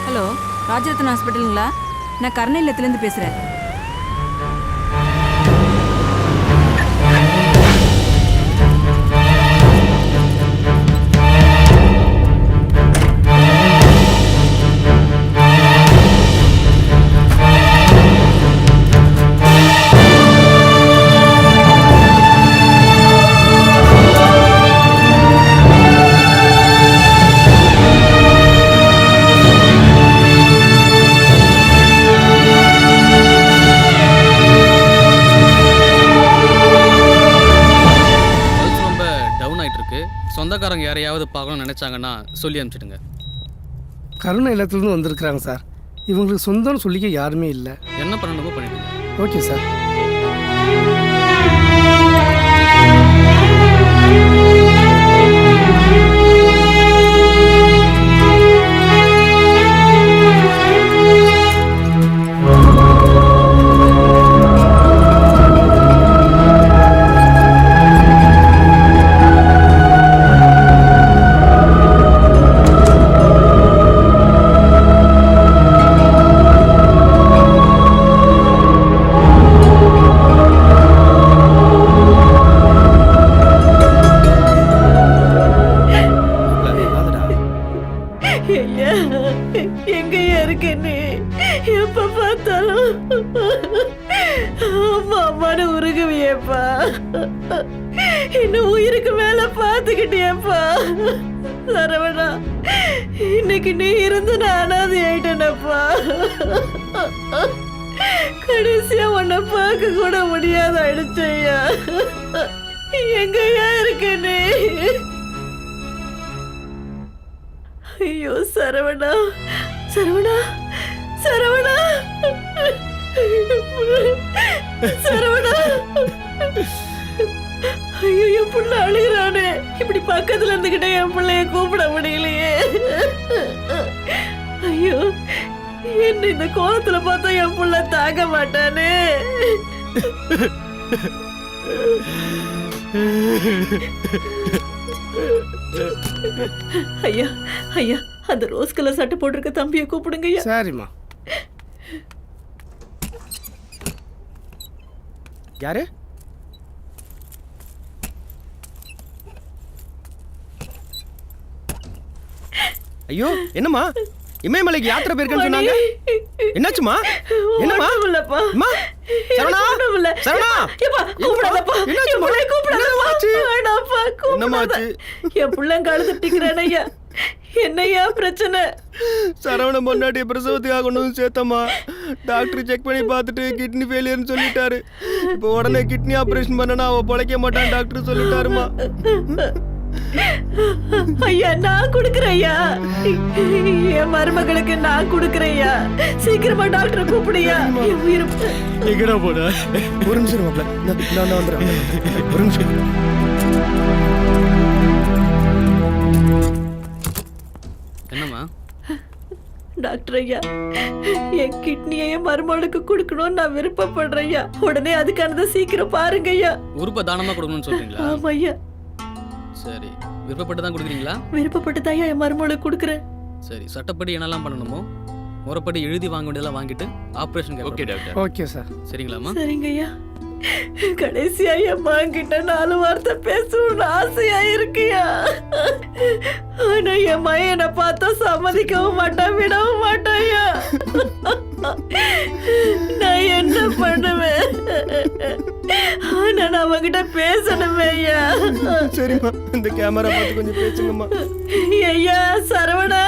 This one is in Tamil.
ஹலோ, ராஜரத்ன ஹாஸ்பிட்டலுங்களா? நான் கருணையிலத்துலேருந்து பேசுகிறேன். சொந்தக்காரங்க யாரையாவது பார்க்கணும்னு நினைச்சாங்கன்னா சொல்லி அனுப்பிச்சிடுங்க. கருணை இல்லத்துலேருந்து வந்திருக்கிறாங்க சார். இவங்களுக்கு சொந்தம்னு சொல்லிக்க யாருமே இல்லை. என்ன பண்ணணுமோ பண்ணிடுங்க. Okay sir. எங்கயா இருக்க நீ? எப்ப பார்த்தாலும் அம்மா அம்மானு உருகுவியப்பா. இன்னும் உயிருக்கு மேல பாத்துக்கிட்டியப்பா. சரவணா, இன்னைக்கு நீ இருந்து நான் அனாதை ஆயிட்டேனப்பா. கடைசியா உன்னை பார்க்க கூட முடியாத ஆயிடுச்சையா. எங்கயா இருக்க நீ? ஐயோ சரவணா, சரவணா, சரவணா, சரவணா. ஐயோ என் புள்ள அழுகிறானே. இப்படி பக்கத்துல இருந்துகிட்டே என் பிள்ளைய கூப்பிட முடியலையே. ஐயோ, என்ன இந்த கோலத்துல பார்த்தா என் புள்ள தாங்க மாட்டானே. ஐயா, ஐயா, அந்த ரோஸ் கலர் சட்டை போட்டிருக்க தம்பியை கூப்பிடுங்க ஐயா. சரிம்மா. யாரு? ஐயோ, என்னம்மா இமயமலைக்கு யாத்திரை போயிருக்கேன்னு சொன்னாங்க. என்னாச்சுமா? என்னம்மா? இல்லப்பா. அம்மா, சரவணா, சரவணா, என்னம்மாச்சு? என் பிள்ளை கழுத்து டிக்கிறான் ஐயா. என்னையா பிரச்சனை? சரவண பொண்டாட்டிய பிரசவத்துக்காக கொண்டு வந்து சேர்த்தம்மா. டாக்டர் செக் பண்ணி பார்த்துட்டு கிட்னி ஃபெயிலியர்னு சொல்லிட்டாரு. இப்போ உடனே கிட்னி ஆபரேஷன் பண்ணனா அவ பொழைக்க மாட்டான் டாக்டர் சொல்லிட்டாருமா. ஐயா, நான் கொடுக்குறேன் ஐயா. என் மருமகளுக்கு நான் கொடுக்குறேன் ஐயா. சீக்கிரமா டாக்டரை கூப்பிடுயா. எங்கடா போட? ஒரு நிமிஷம் மாப்ள, நான் வந்துடுறேன். ஒரு நிமிஷம். என்னம்மா? டாக்டர் ஐயா, என் கிட்னியை என் மருமகளுக்கு கொடுக்கணும்னு நான் விருப்பப்படுறேன் ஐயா. உடனே அதுக்கானதை சீக்கிரம் பாருங்க ஐயா. உறுப்பை தானமா கொடுக்கணும்னு சொல்றீங்களா? ஆமா ஐயா. சரி, விருப்பப்பட்டு தான் கொடுக்குறீங்களா? விருப்பப்பட்டு தான் என் மருமகளுக்கு கொடுக்குறேன். சரி, சட்டப்படி என்னெல்லாம் பண்ணணுமோ முறைப்படி எழுதி வாங்க வேண்டியதெல்லாம் வாங்கிட்டு operation. Okay doctor. Okay sir. சரிங்களாம்மா? சரிங்க ஐயா. கடைசியா என் மகன்கிட்ட 4 வார்த்தை பேசணும்னு ஆசையா இருக்கியா. ஆனா என் மகனை பார்த்தா சம்மதிக்கவும் மாட்டான், விடவும் மாட்டாயா. நான் என்ன பண்ணுவேன்? ஆனா நான் அவங்கிட்ட பேசணுமே ஐயா. சரிம்மா, இந்த கேமரா பார்த்து கொஞ்சம் பேசுங்கம்மா. ஐயா சரவணா,